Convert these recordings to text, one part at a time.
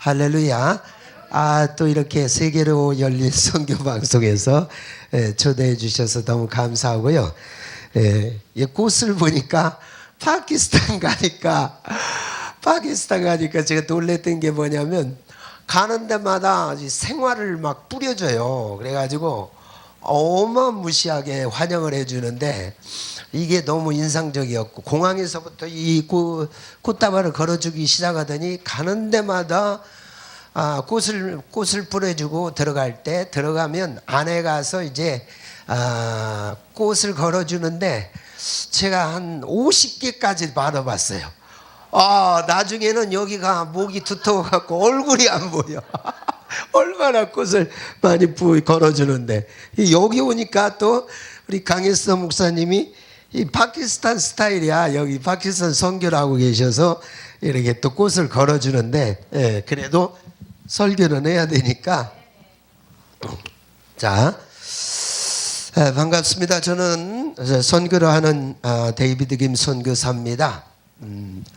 할렐루야. 또 이렇게 세계로 열린 선교 방송에서 초대해 주셔서 너무 감사하고요. 이 꽃을 보니까 파키스탄 가니까 제가 놀랬던 게 뭐냐면 가는 데마다 생화를 막 뿌려줘요. 그래가지고 어마무시하게 환영을 해주는데 이게 너무 인상적이었고, 공항에서부터 이 꽃다발을 걸어주기 시작하더니 가는 데마다 꽃을 뿌려주고 들어가면 안에 가서 이제 꽃을 걸어주는데 제가 한 50개까지 받아봤어요. 나중에는 여기가 목이 두터워갖고 얼굴이 안 보여. 얼마나 꽃을 많이 걸어주는데, 여기 오니까 또 우리 강일서 목사님이 이 파키스탄 스타일이야. 여기 파키스탄 선교를 하고 계셔서 이렇게 또 꽃을 걸어주는데, 그래도 설교는 해야 되니까. 자, 반갑습니다. 저는 선교를 하는 데이비드 김 선교사입니다.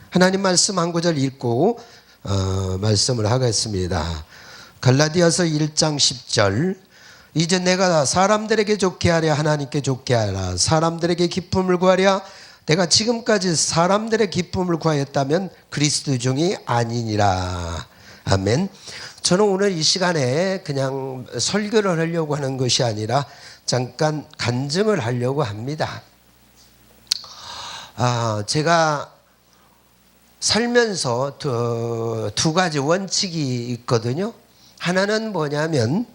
하나님 말씀 한 구절 읽고 말씀을 하겠습니다. 갈라디아서 1장 10절. 이제 내가 사람들에게 좋게 하랴 하나님께 좋게 하라. 사람들에게 기쁨을 구하랴. 내가 지금까지 사람들의 기쁨을 구하였다면 그리스도 종이 아니니라. 아멘. 저는 오늘 이 시간에 그냥 설교를 하려고 하는 것이 아니라 잠깐 간증을 하려고 합니다. 제가 살면서 두 가지 원칙이 있거든요. 하나는 뭐냐면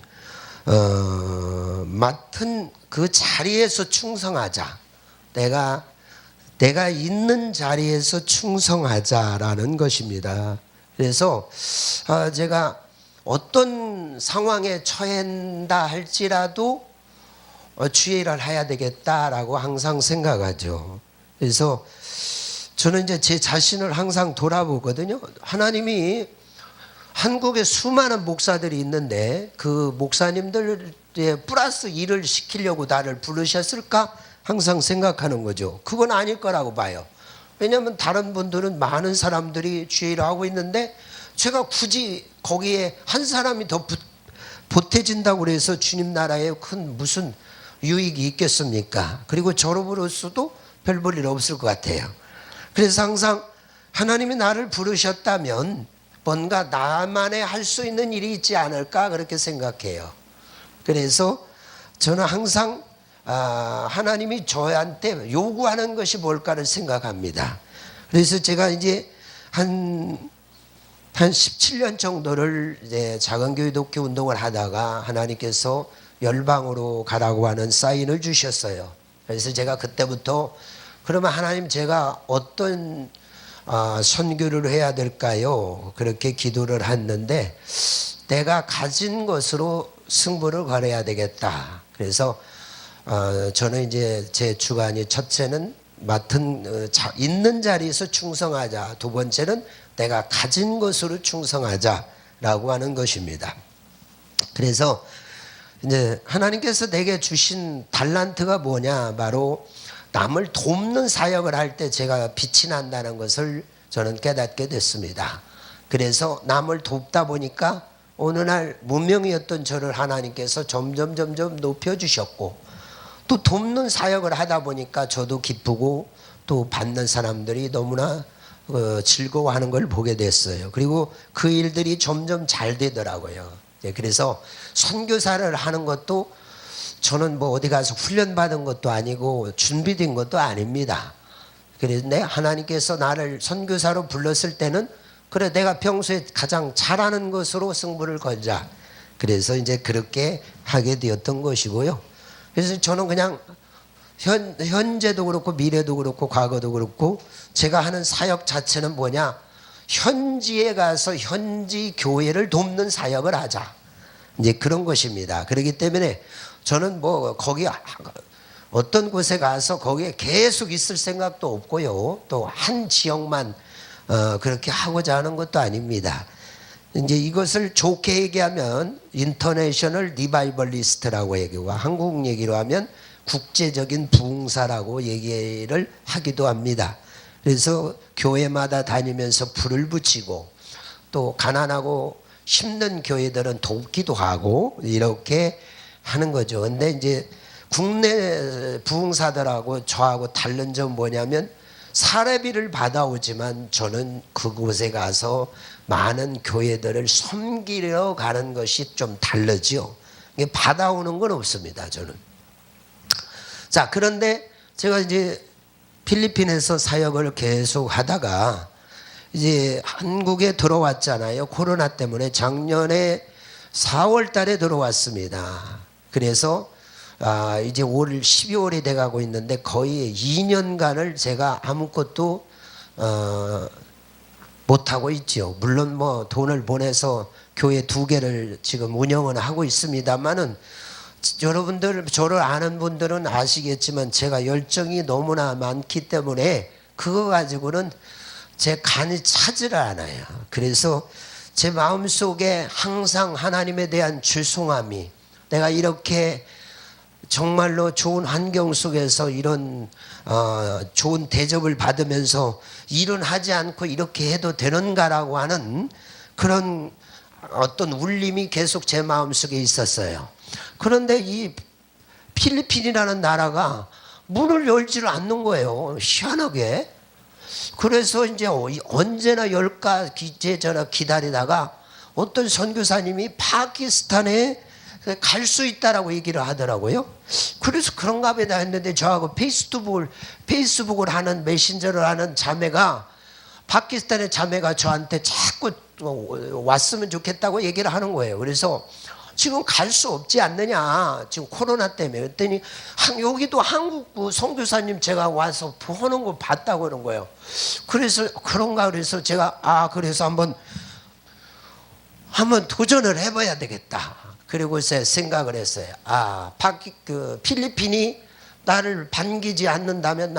맡은 그 자리에서 충성하자. 내가 있는 자리에서 충성하자라는 것입니다. 그래서 제가 어떤 상황에 처한다 할지라도 주의 일을 해야 되겠다라고 항상 생각하죠. 그래서 저는 이제 제 자신을 항상 돌아보거든요. 하나님이 한국에 수많은 목사들이 있는데 그 목사님들의 플러스 일을 시키려고 나를 부르셨을까? 항상 생각하는 거죠. 그건 아닐 거라고 봐요. 왜냐하면 다른 분들은 많은 사람들이 주의 일을 하고 있는데 제가 굳이 거기에 한 사람이 더 보태진다고 해서 주님 나라에 큰 무슨 유익이 있겠습니까? 그리고 저로서도 별 볼 일 없을 것 같아요. 그래서 항상 하나님이 나를 부르셨다면 뭔가 나만의 할 수 있는 일이 있지 않을까 그렇게 생각해요. 그래서 저는 항상 하나님이 저한테 요구하는 것이 뭘까를 생각합니다. 그래서 제가 이제 한 17년 정도를 이제 작은교회 독교 운동을 하다가 하나님께서 열방으로 가라고 하는 사인을 주셨어요. 그래서 제가 그때부터 그러면 하나님 제가 어떤 선교를 해야 될까요? 그렇게 기도를 했는데 내가 가진 것으로 승부를 걸어야 되겠다. 그래서 저는 이제 제 주관이 첫째는 있는 자리에서 충성하자. 두 번째는 내가 가진 것으로 충성하자라고 하는 것입니다. 그래서 이제 하나님께서 내게 주신 달란트가 뭐냐? 바로 남을 돕는 사역을 할 때 제가 빛이 난다는 것을 저는 깨닫게 됐습니다. 그래서 남을 돕다 보니까 어느 날 무명이었던 저를 하나님께서 점점 높여주셨고, 또 돕는 사역을 하다 보니까 저도 기쁘고 또 받는 사람들이 너무나 즐거워하는 걸 보게 됐어요. 그리고 그 일들이 점점 잘 되더라고요. 그래서 선교사를 하는 것도 저는 뭐 어디 가서 훈련받은 것도 아니고 준비된 것도 아닙니다. 그런데 하나님께서 나를 선교사로 불렀을 때는 그래 내가 평소에 가장 잘하는 것으로 승부를 걸자. 그래서 이제 그렇게 하게 되었던 것이고요. 그래서 저는 그냥 현재도 그렇고 미래도 그렇고 과거도 그렇고 제가 하는 사역 자체는 뭐냐? 현지에 가서 현지 교회를 돕는 사역을 하자. 이제 그런 것입니다. 그렇기 때문에 저는 뭐 거기 어떤 곳에 가서 거기에 계속 있을 생각도 없고요. 또 한 지역만 그렇게 하고자 하는 것도 아닙니다. 이제 이것을 좋게 얘기하면 인터내셔널 리바이벌리스트라고 얘기하고 한국 얘기로 하면 국제적인 부흥사라고 얘기를 하기도 합니다. 그래서 교회마다 다니면서 불을 붙이고 또 가난하고 힘든 교회들은 돕기도 하고 이렇게 하는 거죠. 근데 이제 국내 부흥사들하고 저하고 다른 점은 뭐냐면 사례비를 받아오지만 저는 그곳에 가서 많은 교회들을 섬기러 가는 것이 좀 다르죠. 받아오는 건 없습니다, 저는. 자, 그런데 제가 이제 필리핀에서 사역을 계속 하다가 이제 한국에 들어왔잖아요. 코로나 때문에 작년에 4월 달에 들어왔습니다. 그래서 이제 올 12월이 돼가고 있는데 거의 2년간을 제가 아무것도 못하고 있죠. 물론 뭐 돈을 보내서 교회 2개를 지금 운영은 하고 있습니다만은 여러분들 저를 아는 분들은 아시겠지만 제가 열정이 너무나 많기 때문에 그거 가지고는 제 간이 차지를 않아요. 그래서 제 마음속에 항상 하나님에 대한 죄송함이, 내가 이렇게 정말로 좋은 환경 속에서 이런 좋은 대접을 받으면서 일은 하지 않고 이렇게 해도 되는가라고 하는 그런 어떤 울림이 계속 제 마음속에 있었어요. 그런데 이 필리핀이라는 나라가 문을 열지를 않는 거예요. 희한하게. 그래서 이제 언제나 열까 전화 기다리다가 어떤 선교사님이 파키스탄에 갈 수 있다라고 얘기를 하더라고요. 그래서 그런가 보다 했는데 저하고 페이스북을 하는 메신저를 하는 자매가, 파키스탄의 자매가 저한테 자꾸 왔으면 좋겠다고 얘기를 하는 거예요. 그래서 지금 갈 수 없지 않느냐, 지금 코로나 때문에. 그랬더니 여기도 한국 선교사님 제가 와서 보는 거 봤다고 그런 거예요. 그래서 그런가 그래서 제가 그래서 한번 도전을 해봐야 되겠다. 그리고 생각을 했어요. 필리핀이 나를 반기지 않는다면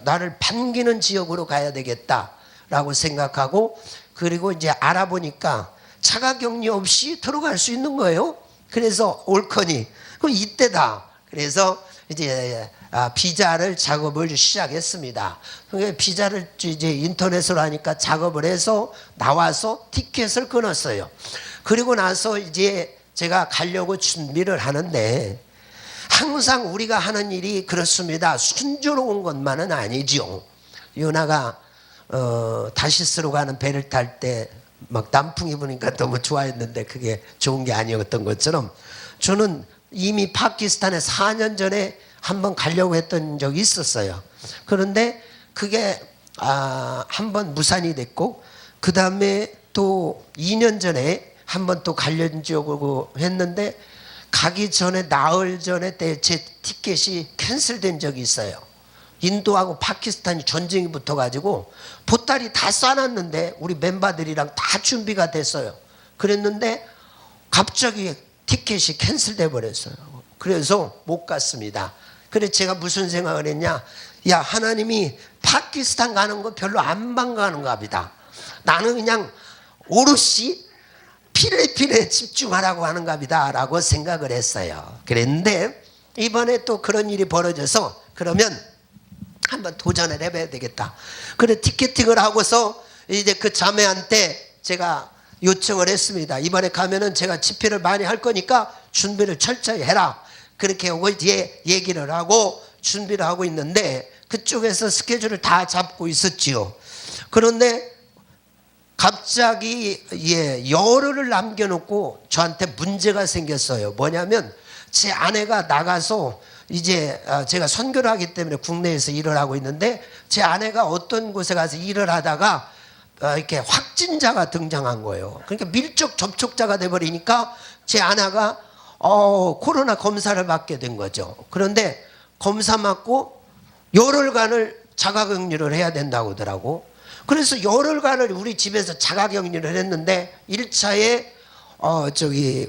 나를 반기는 지역으로 가야 되겠다라고 생각하고, 그리고 이제 알아보니까 자가격리 없이 들어갈 수 있는 거예요. 그래서 올커니 그럼 이때다. 그래서 이제 비자를 작업을 시작했습니다. 비자를 이제 인터넷으로 하니까 작업을 해서 나와서 티켓을 끊었어요. 그리고 나서 이제 제가 가려고 준비를 하는데, 항상 우리가 하는 일이 그렇습니다. 순조로운 것만은 아니죠. 요나가 다시스로 가는 배를 탈 때 막 남풍이 부니까 너무 좋아했는데 그게 좋은 게 아니었던 것처럼, 저는 이미 파키스탄에 4년 전에 한번 가려고 했던 적이 있었어요. 그런데 그게 한번 무산이 됐고, 그 다음에 또 2년 전에 한번 또 가려고 했는데 가기 전에 나흘 전에 제 티켓이 캔슬된 적이 있어요. 인도하고 파키스탄이 전쟁이 붙어가지고 보따리 다 싸놨는데 우리 멤버들이랑 다 준비가 됐어요. 그랬는데 갑자기 티켓이 캔슬돼 버렸어요. 그래서 못 갔습니다. 그래서 제가 무슨 생각을 했냐, 하나님이 파키스탄 가는 거 별로 안 반가는가 보다. 나는 그냥 오롯이 필리핀에 집중하라고 하는가 보다 라고 생각을 했어요. 그랬는데 이번에 또 그런 일이 벌어져서 그러면 한번 도전을 해봐야 되겠다. 그래 티켓팅을 하고서 이제 그 자매한테 제가 요청을 했습니다. 이번에 가면은 제가 집회를 많이 할 거니까 준비를 철저히 해라. 그렇게 하고 이제 얘기를 하고 준비를 하고 있는데 그쪽에서 스케줄을 다 잡고 있었지요. 그런데 갑자기 열흘을 남겨놓고 저한테 문제가 생겼어요. 뭐냐면 제 아내가 나가서 이제 제가 선교를 하기 때문에 국내에서 일을 하고 있는데, 제 아내가 어떤 곳에 가서 일을 하다가 이렇게 확진자가 등장한 거예요. 그러니까 밀접 접촉자가 돼버리니까 제 아내가 코로나 검사를 받게 된 거죠. 그런데 검사 맞고 열흘간을 자가격리를 해야 된다고 하더라고. 그래서 열흘간을 우리 집에서 자가격리를 했는데 1차에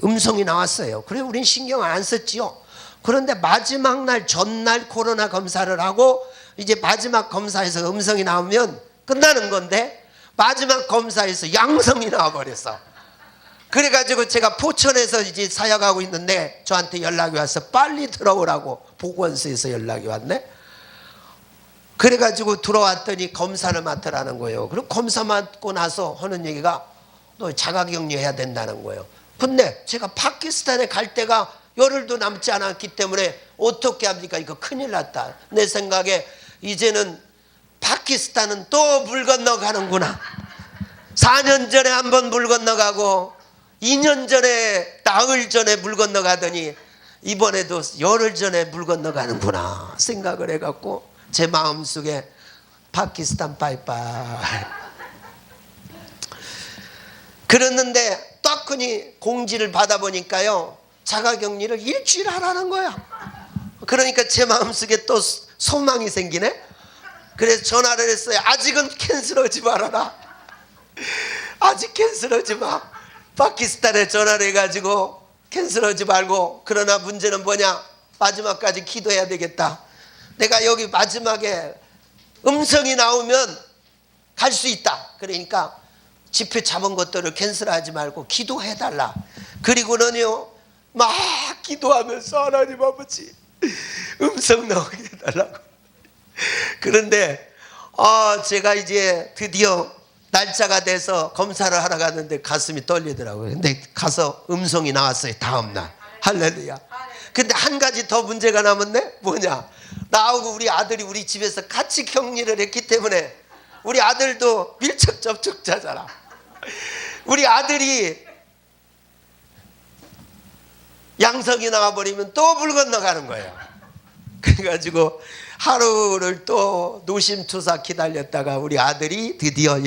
음성이 나왔어요. 그래 우린 신경 안 썼지요. 그런데 마지막 날 전날 코로나 검사를 하고 이제 마지막 검사에서 음성이 나오면 끝나는 건데 마지막 검사에서 양성이 나와버렸어. 그래가지고 제가 포천에서 이제 사역하고 있는데 저한테 연락이 와서 빨리 들어오라고 보건소에서 연락이 왔네. 그래가지고 들어왔더니 검사를 맡으라는 거예요. 그리고 검사 맡고 나서 하는 얘기가 너 자가격리해야 된다는 거예요. 근데 제가 파키스탄에 갈 때가 열흘도 남지 않았기 때문에 어떻게 합니까? 이거 큰일 났다. 내 생각에 이제는 파키스탄은 또 물 건너가는구나. 4년 전에 한번 물 건너가고 2년 전에 나흘 전에 물 건너가더니 이번에도 열흘 전에 물 건너가는구나 생각을 해갖고 제 마음속에 파키스탄 빠이빠이. 그랬는데 떡하니 공지를 받아보니까요, 자가격리를 일주일 하라는 거야. 그러니까 제 마음속에 또 소망이 생기네. 그래서 전화를 했어요. 아직은 캔슬하지 말아라. 아직 캔슬하지 마. 파키스탄에 전화를 해가지고 캔슬하지 말고, 그러나 문제는 뭐냐, 마지막까지 기도해야 되겠다. 내가 여기 마지막에 음성이 나오면 갈 수 있다. 그러니까 집회 잡은 것들을 캔슬하지 말고 기도해달라. 그리고는요 막 기도하면서 하나님 아버지 음성 나오게 해달라고. 그런데 제가 이제 드디어 날짜가 돼서 검사를 하러 갔는데 가슴이 떨리더라고요. 근데 가서 음성이 나왔어요. 다음날. 할렐루야. 근데 한 가지 더 문제가 남았네. 뭐냐, 나하고 우리 아들이 우리 집에서 같이 격리를 했기 때문에 우리 아들도 밀접 접촉자잖아. 우리 아들이 양성이 나와버리면 또 물 건너가는 거예요. 그래가지고 하루를 또 노심초사 기다렸다가 우리 아들이 드디어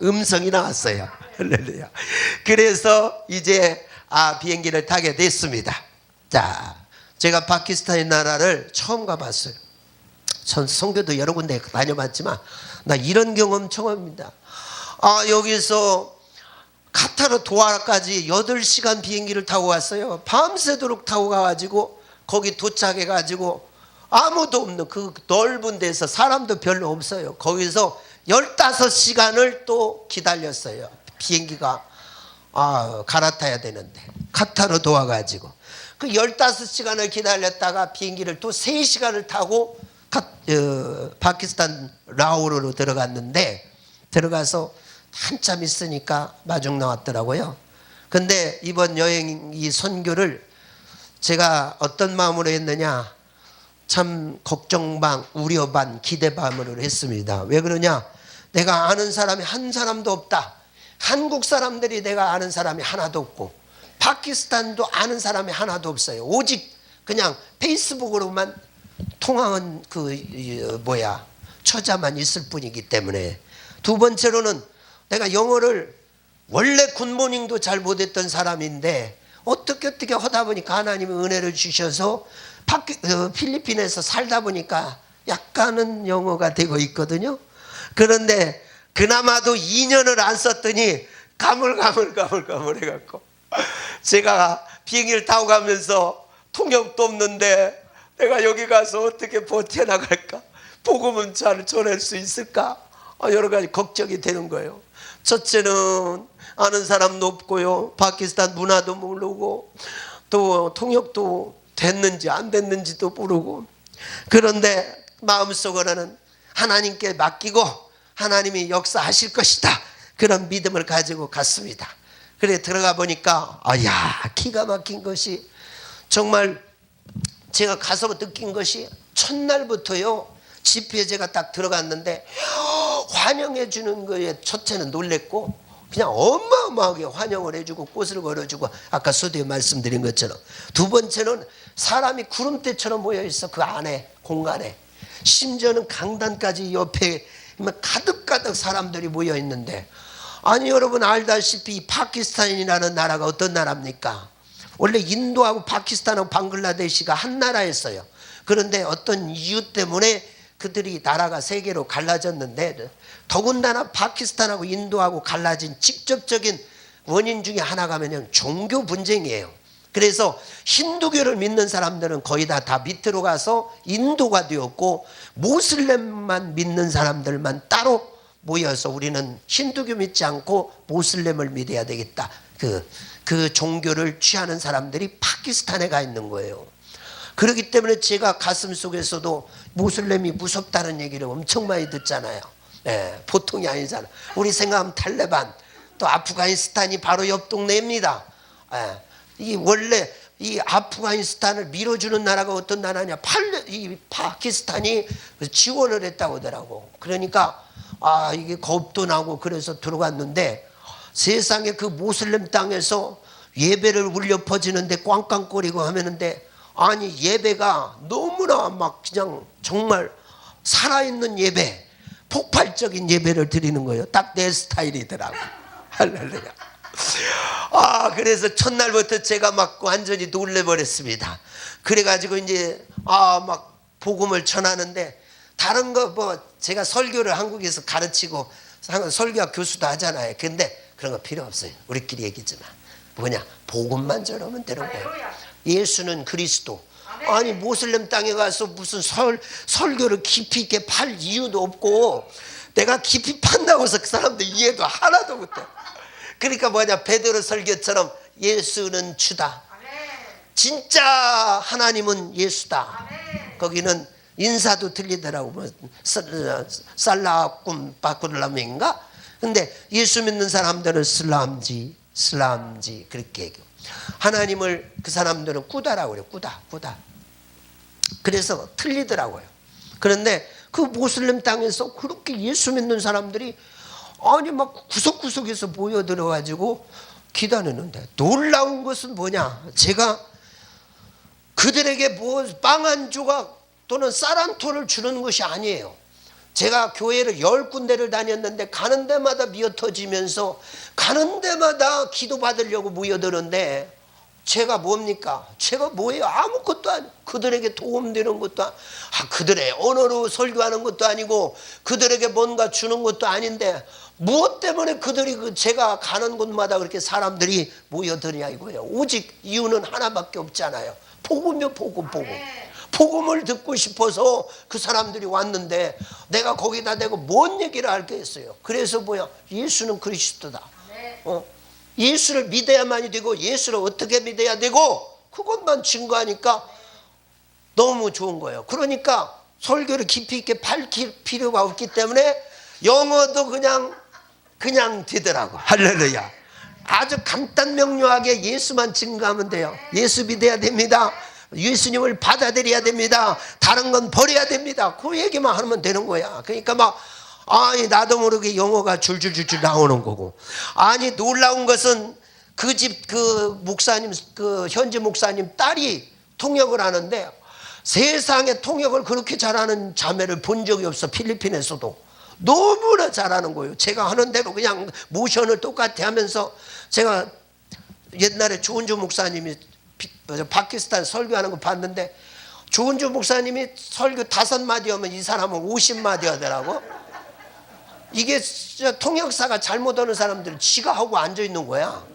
음성이 나왔어요. 할렐루야. 그래서 이제 비행기를 타게 됐습니다. 자, 제가 파키스탄 나라를 처음 가봤어요. 전 선교도 여러 군데 다녀봤지만 나 이런 경험 처음입니다. 여기서 카타르 도하까지 8시간 비행기를 타고 왔어요. 밤새도록 타고 가가지고 거기 도착해가지고 아무도 없는 그 넓은 데서 사람도 별로 없어요. 거기서 15시간을 또 기다렸어요. 비행기가 갈아타야 되는데 카타르 도와가지고 그 15시간을 기다렸다가 비행기를 또 3시간을 타고 파키스탄 라오르로 들어갔는데, 들어가서 한참 있으니까 마중 나왔더라고요. 근데 이번 여행 이 선교를 제가 어떤 마음으로 했느냐, 참 걱정 반 우려 반 기대 반으로 했습니다. 왜 그러냐, 내가 아는 사람이 한 사람도 없다. 한국 사람들이 내가 아는 사람이 하나도 없고 파키스탄도 아는 사람이 하나도 없어요. 오직 그냥 페이스북으로만 통화한 처자만 있을 뿐이기 때문에. 두 번째로는 내가 영어를 원래 굿모닝도 잘 못했던 사람인데 어떻게 하다 보니까 하나님이 은혜를 주셔서 필리핀에서 살다 보니까 약간은 영어가 되고 있거든요. 그런데 그나마도 2년을 안 썼더니 가물가물 해갖고 제가 비행기를 타고 가면서 통역도 없는데 내가 여기 가서 어떻게 버텨나갈까, 복음은 잘 전할 수 있을까, 여러 가지 걱정이 되는 거예요. 첫째는 아는 사람도 없고요, 파키스탄 문화도 모르고 또 통역도 됐는지 안 됐는지도 모르고. 그런데 마음속으로는 하나님께 맡기고 하나님이 역사하실 것이다, 그런 믿음을 가지고 갔습니다. 그래 들어가 보니까 기가 막힌 것이, 정말 제가 가서 느낀 것이, 첫날부터요 집회에 제가 딱 들어갔는데 환영해 주는 거에 첫째는 놀랬고, 그냥 어마어마하게 환영을 해주고 꽃을 걸어주고 아까 서두에 말씀드린 것처럼, 두 번째는 사람이 구름대처럼 모여있어. 그 안에 공간에 심지어는 강단까지 옆에 가득가득 사람들이 모여있는데, 아니 여러분 알다시피 파키스탄이라는 나라가 어떤 나라입니까? 원래 인도하고 파키스탄하고 방글라데시가 한 나라였어요. 그런데 어떤 이유 때문에 그들이 나라가 세 개로 갈라졌는데, 더군다나 파키스탄하고 인도하고 갈라진 직접적인 원인 중에 하나가 뭐냐면 종교 분쟁이에요. 그래서 힌두교를 믿는 사람들은 거의 다 밑으로 가서 인도가 되었고, 모슬렘만 믿는 사람들만 따로 모여서 우리는 힌두교 믿지 않고 모슬렘을 믿어야 되겠다, 그 종교를 취하는 사람들이 파키스탄에 가 있는 거예요. 그렇기 때문에 제가 가슴 속에서도 모슬렘이 무섭다는 얘기를 엄청 많이 듣잖아요. 보통이 아니잖아. 우리 생각하면 탈레반, 또 아프가니스탄이 바로 옆 동네입니다. 예. 이 원래 이 아프가니스탄을 밀어주는 나라가 어떤 나라냐? 이 파키스탄이 지원을 했다고 하더라고. 그러니까 이게 겁도 나고 그래서 들어갔는데, 세상에 그 모슬렘 땅에서 예배를 울려 퍼지는데 꽝꽝거리고 하면은데, 아니 예배가 너무나 막 그냥 정말 살아있는 예배, 폭발적인 예배를 드리는 거예요. 딱 내 스타일이더라고. 할렐루야. 그래서 첫날부터 제가 막 완전히 놀래버렸습니다. 그래가지고 이제 막 복음을 전하는데, 다른 거 뭐 제가 설교를 한국에서 가르치고 설교학 교수도 하잖아요. 근데 그런 거 필요 없어요. 우리끼리 얘기지만 뭐냐, 복음만 전하면 되는 거예요. 예수는 그리스도. 아니 모슬렘 땅에 가서 무슨 설교를 깊이 있게 팔 이유도 없고, 내가 깊이 판다고 해서 그 사람들 이해도 하나도 못해. 그러니까 뭐냐, 베드로 설교처럼 예수는 주다. 진짜 하나님은 예수다. 거기는 인사도 들리더라고. 뭐 살라꿈 바꾸르라밍인가? 근데 예수 믿는 사람들은 슬람지 그렇게 얘기해요. 하나님을 그 사람들은 꾸다라고 그래요. 꾸다. 그래서 틀리더라고요. 그런데 그 모슬렘 땅에서 그렇게 예수 믿는 사람들이 아니 막 구석구석에서 모여들어 가지고 기다리는데, 놀라운 것은 뭐냐, 제가 그들에게 뭐 빵 한 조각 또는 쌀 한 톨을 주는 것이 아니에요. 제가 교회를 10군데를 다녔는데 가는 데마다 미어터지면서 가는 데마다 기도받으려고 모여드는데, 제가 뭡니까? 제가 뭐예요? 아무것도 아니고, 그들에게 도움되는 것도 그들의 언어로 설교하는 것도 아니고, 그들에게 뭔가 주는 것도 아닌데, 무엇 때문에 그들이 제가 가는 곳마다 그렇게 사람들이 모여드냐 이거예요. 오직 이유는 하나밖에 없잖아요. 복음이요, 복음. 복음을 듣고 싶어서 그 사람들이 왔는데, 내가 거기다 대고 뭔 얘기를 할겠어요. 그래서 뭐야, 예수는 그리스도다. 예수를 믿어야만이 되고, 예수를 어떻게 믿어야 되고, 그것만 증거하니까 너무 좋은 거예요. 그러니까 설교를 깊이 있게 밝힐 필요가 없기 때문에 영어도 그냥 되더라고. 할렐루야. 아주 간단 명료하게 예수만 증거하면 돼요. 예수 믿어야 됩니다. 예수님을 받아들여야 됩니다. 다른 건 버려야 됩니다. 그 얘기만 하면 되는 거야. 그러니까 나도 모르게 영어가 줄줄줄줄 나오는 거고. 놀라운 것은 그 집 목사님, 현지 목사님 딸이 통역을 하는데, 세상에 통역을 그렇게 잘하는 자매를 본 적이 없어. 필리핀에서도 너무나 잘하는 거예요. 제가 하는 대로 그냥 모션을 똑같이 하면서, 제가 옛날에 조은주 목사님이 파키스탄 설교하는 거 봤는데, 조은주 목사님이 설교 5마디 하면 이 사람은 50마디 하더라고. 이게 통역사가 잘못 하는 사람들은 지가 하고 앉아있는 거야.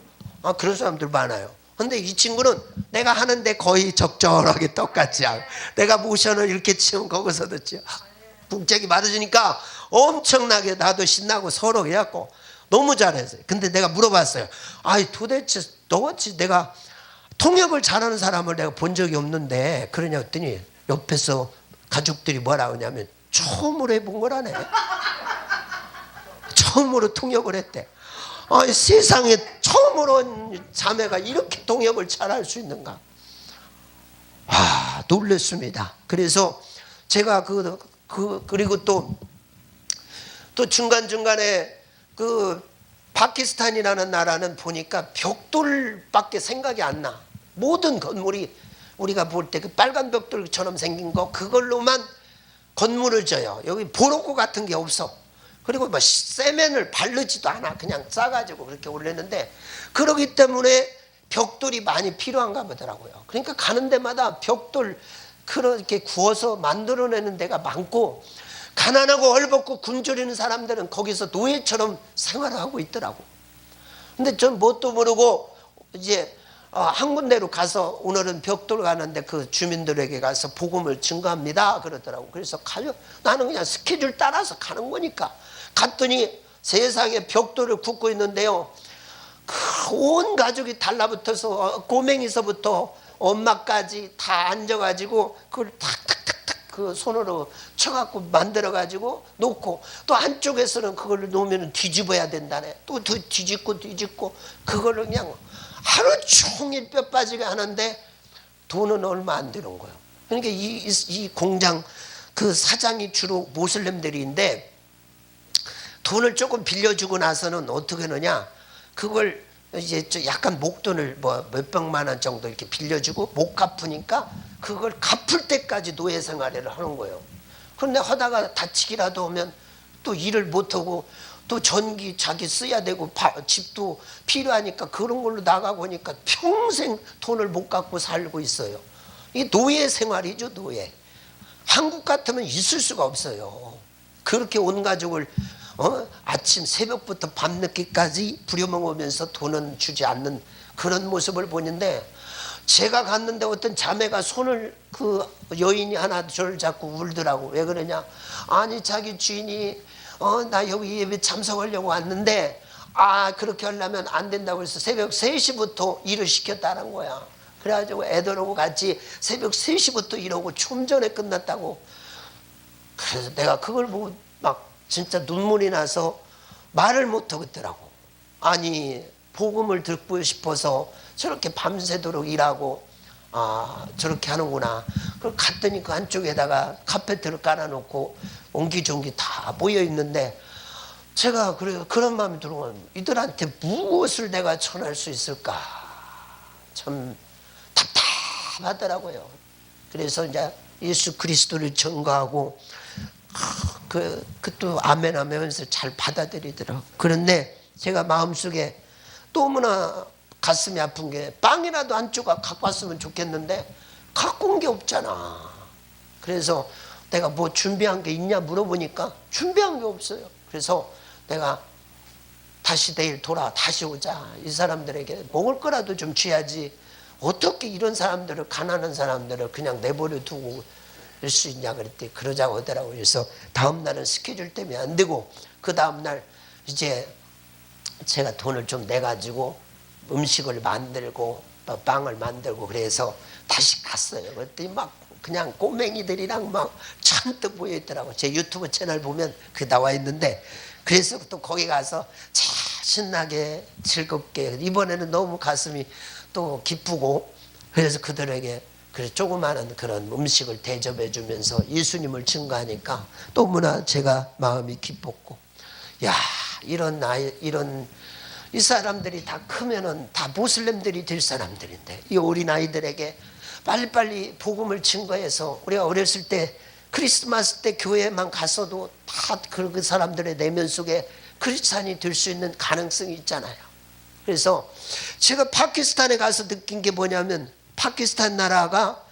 그런 사람들 많아요. 근데 이 친구는 내가 하는데 거의 적절하게 똑같이 하고, 내가 모션을 이렇게 치면 거기서도 국적이 맞아주니까 엄청나게 나도 신나고 서로 해갖고 너무 잘했어요. 근데 내가 물어봤어요. 도대체 너같이 내가 통역을 잘하는 사람을 내가 본 적이 없는데 그러냐 했더니, 옆에서 가족들이 뭐라 하냐면 처음으로 해본 거라네. 처음으로 통역을 했대. 세상에 처음으로 온 자매가 이렇게 통역을 잘할 수 있는가. 놀랬습니다. 그래서 제가 그리고 또 중간중간에 파키스탄이라는 나라는 보니까 벽돌밖에 생각이 안 나. 모든 건물이 우리가 볼 때 그 빨간 벽돌처럼 생긴 거, 그걸로만 건물을 져요. 여기 보로코 같은 게 없어. 그리고 세면을 바르지도 않아. 그냥 싸가지고 그렇게 올렸는데, 그러기 때문에 벽돌이 많이 필요한가 보더라고요. 그러니까 가는 데마다 벽돌 그렇게 구워서 만들어내는 데가 많고, 가난하고 헐벗고 굶주리는 사람들은 거기서 노예처럼 생활을 하고 있더라고. 근데 전 뭣도 모르고 이제 한 군데로 가서, 오늘은 벽돌 가는데 그 주민들에게 가서 복음을 증거합니다 그러더라고. 그래서 나는 그냥 스케줄 따라서 가는 거니까 갔더니 세상에 벽돌을 굽고 있는데요, 온 가족이 달라붙어서 꼬맹이서부터 엄마까지 다 앉아가지고 그걸 탁탁탁탁 그 손으로 쳐갖고 만들어가지고 놓고, 또 한쪽에서는 그걸 놓으면 뒤집어야 된다네. 또 뒤집고 그거를 그냥 하루 종일 뼈 빠지게 하는데 돈은 얼마 안 되는 거예요. 그러니까 이 공장 그 사장이 주로 모슬렘들인데, 돈을 조금 빌려주고 나서는 어떻게 하느냐, 그걸 이제 약간 목돈을 뭐 몇백만 원 정도 이렇게 빌려주고 못 갚으니까 그걸 갚을 때까지 노예 생활을 하는 거예요. 그런데 하다가 다치기라도 하면 또 일을 못하고, 또 전기 자기 써야 되고 집도 필요하니까 그런 걸로 나가고 하니까 평생 돈을 못 갚고 살고 있어요. 이게 노예 생활이죠, 노예. 한국 같으면 있을 수가 없어요. 그렇게 온 가족을 아침 새벽부터 밤늦게까지 부려먹으면서 돈은 주지 않는 그런 모습을 보는데, 제가 갔는데 어떤 자매가 손을, 그 여인이 하나 저를 자꾸 울더라고. 왜 그러냐, 아니 자기 주인이 나 여기 예배 참석하려고 왔는데 그렇게 하려면 안 된다고 해서 새벽 3시부터 일을 시켰다는 거야. 그래가지고 애들하고 같이 새벽 3시부터 일하고 좀 전에 끝났다고. 그래서 내가 그걸 보고 막 진짜 눈물이 나서 말을 못하겠더라고. 아니 복음을 듣고 싶어서 저렇게 밤새도록 일하고 저렇게 하는구나. 그걸 갔더니 그 한쪽에다가 카페트를 깔아놓고 옹기종기 다 모여있는데, 제가 그런 마음이 들어요. 이들한테 무엇을 내가 전할 수 있을까, 참 답답하더라고요. 그래서 이제 예수 그리스도를 전가하고 또 아멘 하면서 잘 받아들이더라고요. 그런데 제가 마음속에 너무나 가슴이 아픈 게, 빵이라도 한 조각 갖고 왔으면 좋겠는데 갖고 온 게 없잖아. 그래서 내가 뭐 준비한 게 있냐 물어보니까 준비한 게 없어요. 그래서 내가 다시 내일 다시 오자. 이 사람들에게 먹을 거라도 좀 줘야지. 어떻게 이런 사람들을, 가난한 사람들을 그냥 내버려 두고 일 수 있냐 그랬더니 그러자고 하더라고요. 그래서 다음 날은 스케줄 때문에 안 되고, 그 다음 날 이제 제가 돈을 좀 내가지고 음식을 만들고 빵을 만들고 그래서 다시 갔어요. 그랬더니 막 그냥 꼬맹이들이랑 막 잔뜩 모여 있더라고요. 제 유튜브 채널 보면 그 나와 있는데, 그래서 또 거기 가서 신나게 즐겁게, 이번에는 너무 가슴이 또 기쁘고, 그래서 그들에게 조그마한 그런 음식을 대접해 주면서 예수님을 증거하니까 너무나 제가 마음이 기뻤고, 이 사람들이 다 크면은 다 모슬렘들이 될 사람들인데, 이 어린 아이들에게 빨리빨리 복음을 증거해서, 우리가 어렸을 때 크리스마스 때 교회만 갔어도 다 그 사람들의 내면 속에 크리스찬이 될 수 있는 가능성이 있잖아요. 그래서 제가 파키스탄에 가서 느낀 게 뭐냐면, 파키스탄 나라가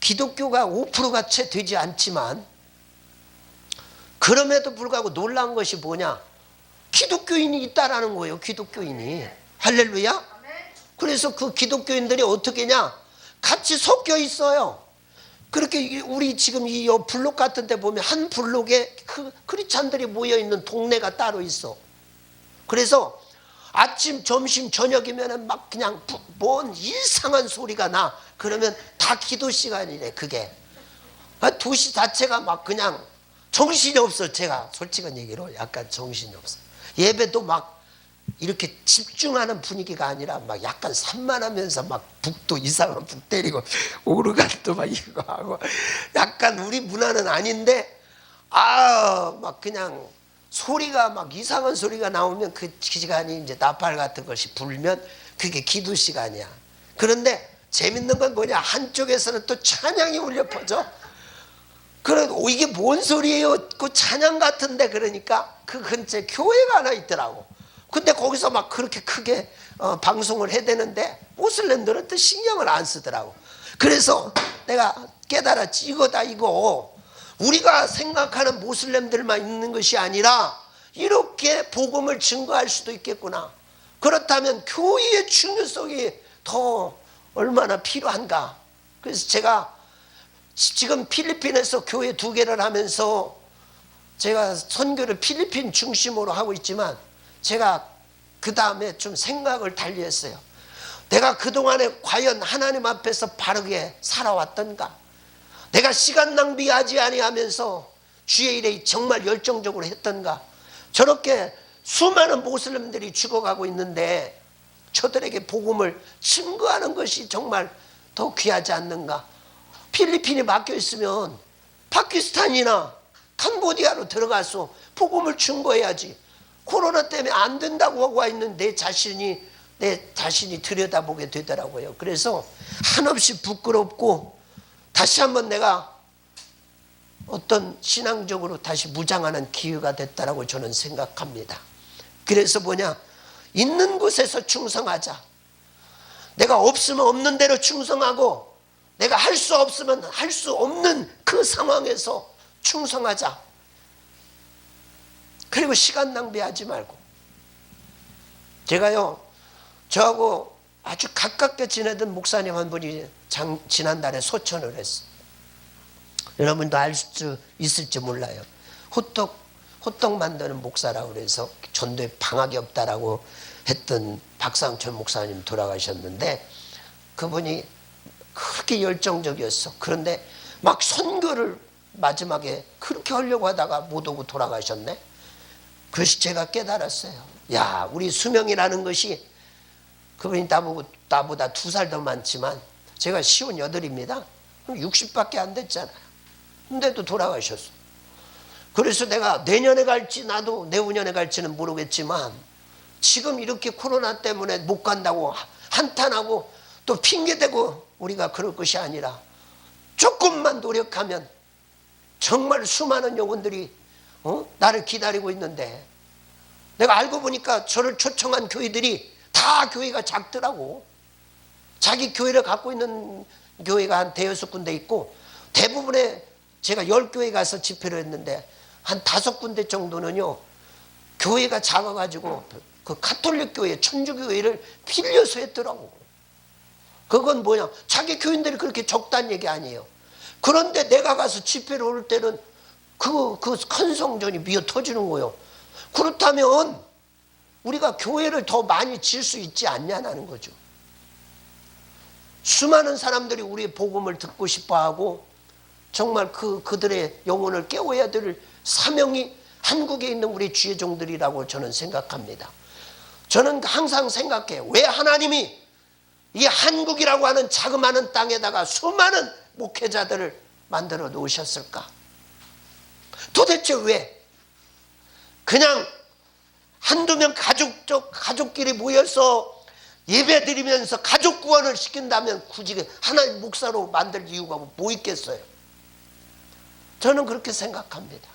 기독교가 5%가 채 되지 않지만, 그럼에도 불구하고 놀라운 것이 뭐냐, 기독교인이 있다라는 거예요. 기독교인이. 할렐루야. 그래서 그 기독교인들이 어떻게 냐, 같이 섞여 있어요. 그렇게 우리 지금 이 블록 같은 데 보면 한 블록에 크리스찬들이 모여 있는 동네가 따로 있어. 그래서 아침, 점심, 저녁이면 막 그냥 뭔 이상한 소리가 나. 그러면 다 기도 시간이래, 그게. 도시 자체가 막 그냥 정신이 없어. 제가 솔직한 얘기로 약간 정신이 없어. 예배도 막 이렇게 집중하는 분위기가 아니라 막 약간 산만하면서 막 북도 이상한 북 때리고 오르간도 막 이거 하고, 약간 우리 문화는 아닌데 막 그냥 소리가 막 이상한 소리가 나오면 그 시간이 이제 나팔 같은 것이 불면 그게 기도 시간이야. 그런데 재밌는 건 뭐냐, 한쪽에서는 또 찬양이 울려 퍼져. 그래, 이게 뭔 소리예요? 그 찬양 같은데. 그러니까 그 근처에 교회가 하나 있더라고. 근데 거기서 막 그렇게 크게 방송을 해야 되는데 모슬렘들은 또 신경을 안 쓰더라고. 그래서 내가 깨달았지. 이거 우리가 생각하는 모슬렘들만 있는 것이 아니라 이렇게 복음을 증거할 수도 있겠구나. 그렇다면 교회의 중요성이 더 얼마나 필요한가. 그래서 제가 지금 필리핀에서 교회 2개를 하면서 제가 선교를 필리핀 중심으로 하고 있지만, 제가 그 다음에 좀 생각을 달리했어요. 내가 그동안에 과연 하나님 앞에서 바르게 살아왔던가. 내가 시간 낭비하지 아니하면서 주의 일에 정말 열정적으로 했던가. 저렇게 수많은 모슬림들이 죽어가고 있는데 저들에게 복음을 증거하는 것이 정말 더 귀하지 않는가. 필리핀에 막혀 있으면 파키스탄이나 캄보디아로 들어가서 복음을 증거해야지. 코로나 때문에 안 된다고 하고 와 있는 내 자신이 들여다보게 되더라고요. 그래서 한없이 부끄럽고 다시 한번 내가 어떤 신앙적으로 다시 무장하는 기회가 됐다라고 저는 생각합니다. 그래서 뭐냐, 있는 곳에서 충성하자. 내가 없으면 없는 대로 충성하고, 내가 할 수 없으면 할 수 없는 그 상황에서 충성하자. 그리고 시간 낭비하지 말고. 제가요, 저하고 아주 가깝게 지내던 목사님 한 분이 지난달에 소천을 했어요. 여러분도 알 수 있을지 몰라요. 호떡 만드는 목사라고 그래서 전도에 방학이 없다라고 했던 박상철 목사님 돌아가셨는데, 그분이 그렇게 열정적이었어. 그런데 막 선교를 마지막에 그렇게 하려고 하다가 못 오고 돌아가셨네. 그래서 제가 깨달았어요. 야, 우리 수명이라는 것이, 그분이 나보다 2살 더 많지만 제가 58입니다. 60밖에 안 됐잖아요. 근데도 돌아가셨어. 그래서 내가 내년에 갈지, 나도 내후년에 갈지는 모르겠지만, 지금 이렇게 코로나 때문에 못 간다고 한탄하고 또 핑계대고 우리가 그럴 것이 아니라, 조금만 노력하면 정말 수많은 영혼들이 나를 기다리고 있는데, 내가 알고 보니까 저를 초청한 교회들이 다 교회가 작더라고. 자기 교회를 갖고 있는 교회가 한 5-6군데 있고, 대부분의, 제가 10교회 가서 집회를 했는데 한 5군데 정도는요, 교회가 작아가지고 그 가톨릭 교회, 천주교회를 빌려서 했더라고. 그건 뭐냐, 자기 교인들이 그렇게 적다는 얘기 아니에요. 그런데 내가 가서 집회를 올 때는 그 큰 성전이 미어 터지는 거예요. 그렇다면 우리가 교회를 더 많이 질 수 있지 않냐는 거죠. 수많은 사람들이 우리의 복음을 듣고 싶어하고, 정말 그들의 영혼을 깨워야 될 사명이 한국에 있는 우리 주의 종들이라고 저는 생각합니다. 저는 항상 생각해요. 왜 하나님이 이 한국이라고 하는 자그마한 땅에다가 수많은 목회자들을 만들어 놓으셨을까? 도대체 왜? 그냥 한두 명 가족끼리 모여서 예배 드리면서 가족 구원을 시킨다면 굳이 하나님 목사로 만들 이유가 뭐 있겠어요? 저는 그렇게 생각합니다.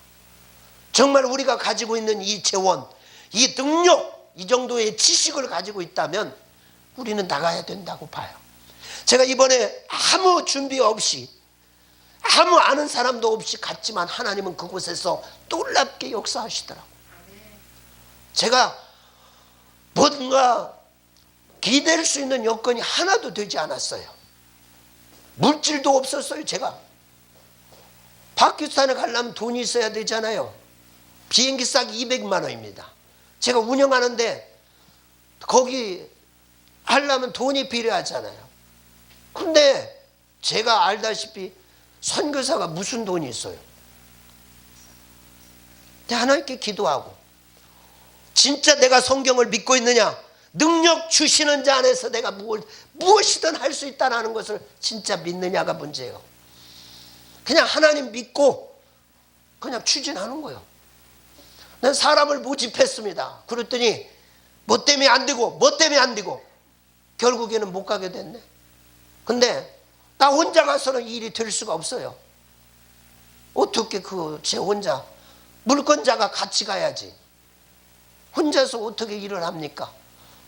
정말 우리가 가지고 있는 이 재원, 이 능력, 이 정도의 지식을 가지고 있다면 우리는 나가야 된다고 봐요. 제가 이번에 아무 준비 없이, 아무 아는 사람도 없이 갔지만 하나님은 그곳에서 놀랍게 역사하시더라고요. 제가 뭔가 기댈 수 있는 여건이 하나도 되지 않았어요. 물질도 없었어요. 제가 파키스탄에 가려면 돈이 있어야 되잖아요. 비행기 싸기 200만 원입니다. 제가 운영하는데 거기 하려면 돈이 필요하잖아요. 근데 제가 알다시피 선교사가 무슨 돈이 있어요? 하나님께 기도하고, 진짜 내가 성경을 믿고 있느냐, 능력 주시는 자 안에서 내가 무엇이든 할 수 있다는 것을 진짜 믿느냐가 문제예요. 그냥 하나님 믿고 그냥 추진하는 거예요. 난 사람을 모집했습니다. 그랬더니 뭐 때문에 안 되고 결국에는 못 가게 됐네. 근데 나 혼자 가서는 일이 될 수가 없어요. 어떻게 제 혼자, 물건자가 같이 가야지. 혼자서 어떻게 일을 합니까?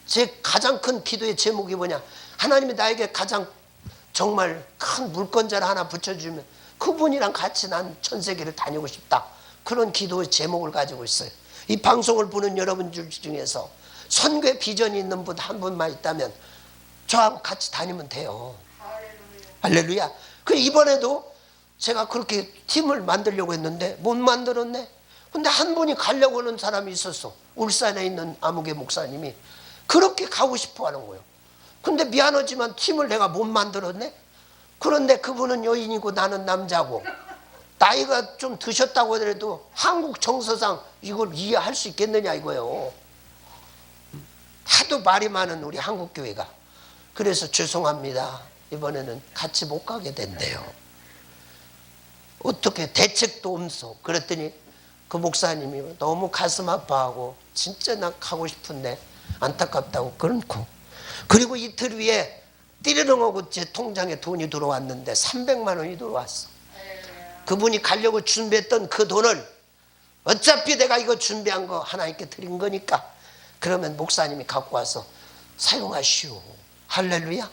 제 가장 큰 기도의 제목이 뭐냐, 하나님이 나에게 가장 정말 큰 물건자를 하나 붙여주면 그분이랑 같이 난 전 세계를 다니고 싶다. 그런 기도의 제목을 가지고 있어요. 이 방송을 보는 여러분들 중에서 선교의 비전이 있는 분 한 분만 있다면 저하고 같이 다니면 돼요. 할렐루야. 그 이번에도 제가 그렇게 팀을 만들려고 했는데 못 만들었네. 근데 한 분이 가려고 하는 사람이 있었어. 울산에 있는 아무개 목사님이 그렇게 가고 싶어 하는 거예요. 근데 미안하지만 팀을 내가 못 만들었네. 그런데 그분은 여인이고 나는 남자고 나이가 좀 드셨다고 하더라도 한국 정서상 이걸 이해할 수 있겠느냐 이거예요. 하도 말이 많은 우리 한국교회가. 그래서 죄송합니다. 이번에는 같이 못 가게 된대요. 어떻게 대책도 없어. 그랬더니 그 목사님이 너무 가슴 아파하고 진짜 나 가고 싶은데 안타깝다고 끊고, 그리고 이틀 후에 띠르릉하고 제 통장에 돈이 들어왔는데 300만 원이 들어왔어. 그분이 가려고 준비했던 그 돈을 어차피 내가 이거 준비한 거 하나님께 드린 거니까 그러면 목사님이 갖고 와서 사용하시오. 할렐루야.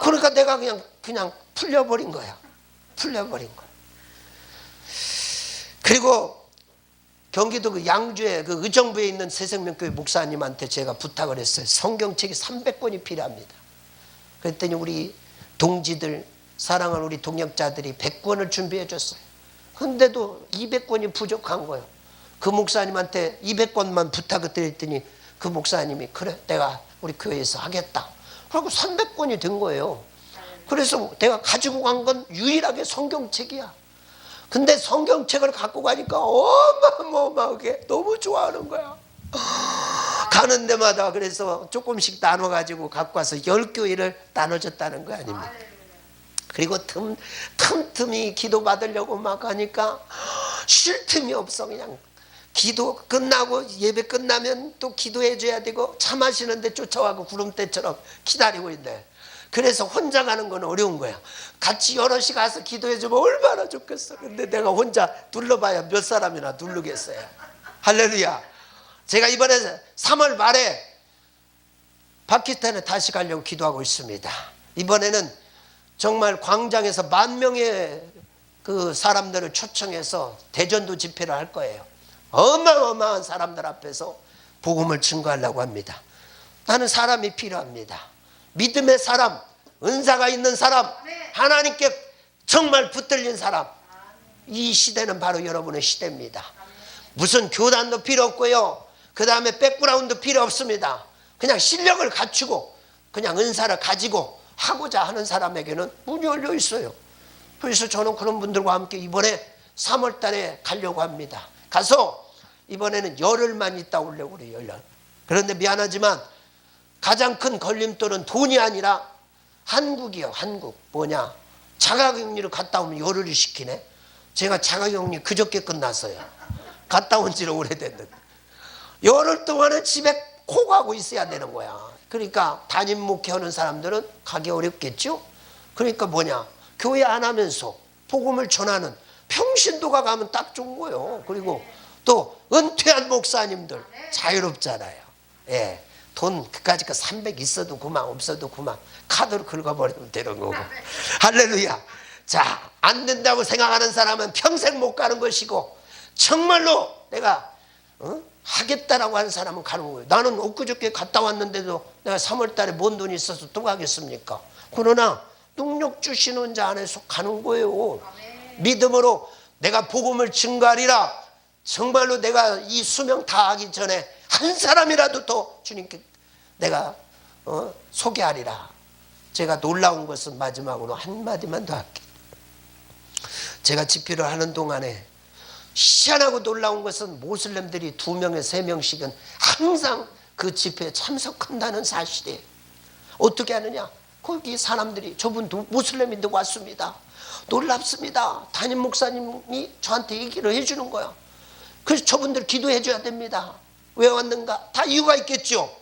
그러니까 내가 그냥 풀려버린 거야. 풀려버린 거야. 그리고 경기도 그 양주에 그 의정부에 있는 새생명교회 목사님한테 제가 부탁을 했어요. 성경책이 300권이 필요합니다. 그랬더니 우리 동지들, 사랑하는 우리 동역자들이 100권을 준비해 줬어요. 근데도 200권이 부족한 거예요. 그 목사님한테 200권만 부탁을 드렸더니 그 목사님이 그래 내가 우리 교회에서 하겠다. 그리고 300권이 된 거예요. 그래서 내가 가지고 간 건 유일하게 성경책이야. 근데 성경책을 갖고 가니까 어마어마하게 너무 좋아하는 거야. 가는 데마다 그래서 조금씩 나눠가지고 갖고 와서 10교회를 나눠줬다는 거 아닙니까? 그리고 틈틈이 기도 받으려고 막 하니까 쉴 틈이 없어. 그냥 기도 끝나고 예배 끝나면 또 기도해 줘야 되고 차 마시는데 쫓아와고 구름대처럼 기다리고 있네. 그래서 혼자 가는 건 어려운 거야. 같이 여럿이 가서 기도해 주면 얼마나 좋겠어. 근데 내가 혼자 둘러봐야 몇 사람이나 누르겠어요. 할렐루야. 제가 이번에 3월 말에 파키스탄에 다시 가려고 기도하고 있습니다. 이번에는 정말 광장에서 10,000명의 그 사람들을 초청해서 대전도 집회를 할 거예요. 어마어마한 사람들 앞에서 복음을 증거하려고 합니다. 나는 사람이 필요합니다. 믿음의 사람, 은사가 있는 사람, 하나님께 정말 붙들린 사람. 이 시대는 바로 여러분의 시대입니다. 무슨 교단도 필요 없고요. 그 다음에 백그라운드 필요 없습니다. 그냥 실력을 갖추고 그냥 은사를 가지고 하고자 하는 사람에게는 문이 열려 있어요. 그래서 저는 그런 분들과 함께 이번에 3월 달에 가려고 합니다. 가서 이번에는 열흘만 있다 오려고 그래요. 열흘. 그런데 미안하지만 가장 큰 걸림돌은 돈이 아니라 한국이요. 한국. 뭐냐, 자가격리를 갔다 오면 열흘을 시키네. 제가 자가격리 그저께 끝났어요. 갔다 온 지는 오래됐는데 열흘 동안은 집에 코 가고 있어야 되는 거야. 그러니까 담임 목회하는 사람들은 가기 어렵겠죠. 그러니까 뭐냐, 교회 안 하면서 복음을 전하는 평신도가 가면 딱 좋은 거예요. 그리고 또 은퇴한 목사님들 자유롭잖아요. 예. 돈 그까짓 거 300 있어도 그만 없어도 그만 카드로 긁어버리면 되는 거고. 할렐루야. 자, 안 된다고 생각하는 사람은 평생 못 가는 것이고 정말로 내가 하겠다라고 하는 사람은 가는 거예요. 나는 엊그저께 갔다 왔는데도 내가 3월 달에 뭔 돈이 있어서 또 가겠습니까? 그러나 능력 주시는 자 안에서 가는 거예요. 믿음으로 내가 복음을 증거하리라. 정말로 내가 이 수명 다 하기 전에 한 사람이라도 더 주님께 내가 소개하리라. 제가 놀라운 것은 마지막으로 한마디만 더 할게요. 제가 집회를 하는 동안에 희한하고 놀라운 것은 모슬렘들이 2명에 3명씩은 항상 그 집회에 참석한다는 사실이에요. 어떻게 하느냐, 거기 사람들이 저분도 모슬렘인데 왔습니다. 놀랍습니다. 담임 목사님이 저한테 얘기를 해주는 거야. 그래서 저분들 기도해 줘야 됩니다. 왜 왔는가? 다 이유가 있겠죠.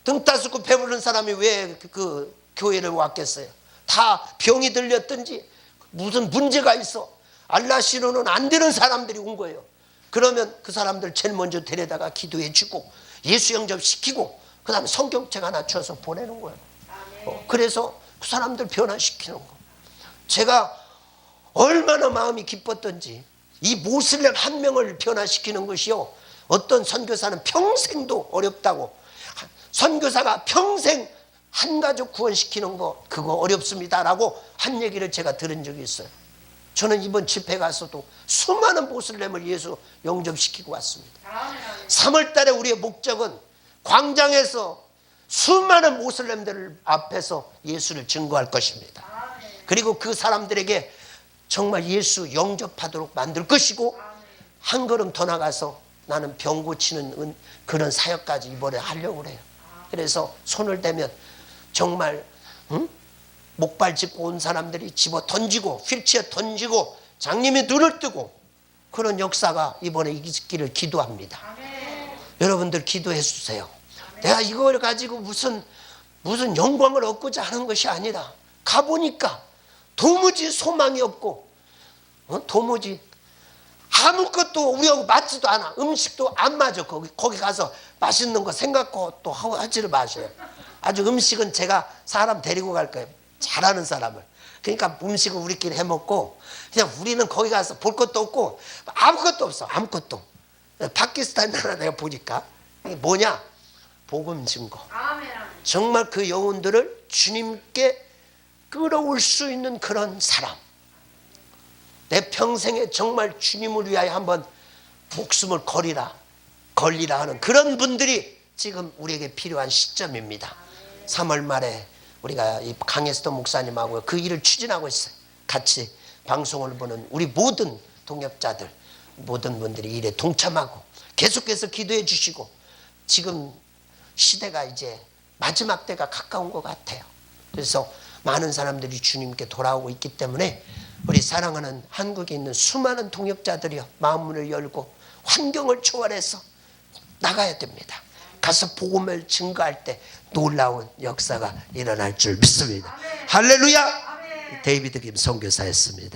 등 따스고 배부른 사람이 왜 그 교회를 왔겠어요? 다 병이 들렸든지 무슨 문제가 있어. 알라 신호는 안 되는 사람들이 온 거예요. 그러면 그 사람들 제일 먼저 데려다가 기도해 주고 예수 영접시키고 그 다음에 성경책 하나 줘서 보내는 거예요. 그래서 그 사람들 변화시키는 거. 제가 얼마나 마음이 기뻤던지. 이 모슬렘 한 명을 변화시키는 것이요, 어떤 선교사는 평생도 어렵다고, 선교사가 평생 한 가족 구원시키는 거 그거 어렵습니다라고 한 얘기를 제가 들은 적이 있어요. 저는 이번 집회 가서도 수많은 모슬렘을 예수 영접시키고 왔습니다. 3월 달에 우리의 목적은 광장에서 수많은 모슬렘들 앞에서 예수를 증거할 것입니다. 그리고 그 사람들에게 정말 예수 영접하도록 만들 것이고, 한 걸음 더 나가서 나는 병 고치는 그런 사역까지 이번에 하려고 그래요. 그래서 손을 대면 정말 목발 짚고 온 사람들이 집어 던지고 휠체어 던지고 장님이 눈을 뜨고, 그런 역사가 이번에 있기를 기도합니다. 여러분들 기도해 주세요. 내가 이걸 가지고 무슨 영광을 얻고자 하는 것이 아니라, 가보니까 도무지 소망이 없고, 도무지 아무것도 우리하고 맞지도 않아. 음식도 안 맞아. 거기 가서 맛있는 거 생각고 또 하지를 마세요. 아주 음식은 제가 사람 데리고 갈 거예요. 잘하는 사람을. 그러니까 음식은 우리끼리 해먹고, 그냥 우리는 거기 가서 볼 것도 없고 아무것도 없어. 아무것도. 파키스탄 나라 내가 보니까 이게 뭐냐? 복음 증거. 정말 그 영혼들을 주님께 끌어올 수 있는 그런 사람. 내 평생에 정말 주님을 위하여 한번 목숨을 걸리라 하는 그런 분들이 지금 우리에게 필요한 시점입니다. 3월 말에 우리가 이 강혜스도 목사님하고 그 일을 추진하고 있어요. 같이 방송을 보는 우리 모든 동역자들, 모든 분들이 일에 동참하고 계속해서 기도해 주시고, 지금 시대가 이제 마지막 때가 가까운 것 같아요. 그래서 많은 사람들이 주님께 돌아오고 있기 때문에 우리 사랑하는 한국에 있는 수많은 동역자들이요, 마음문을 열고 환경을 초월해서 나가야 됩니다. 가서 복음을 증거할 때 놀라운 역사가 일어날 줄 믿습니다. 할렐루야. 데이비드 김 선교사였습니다.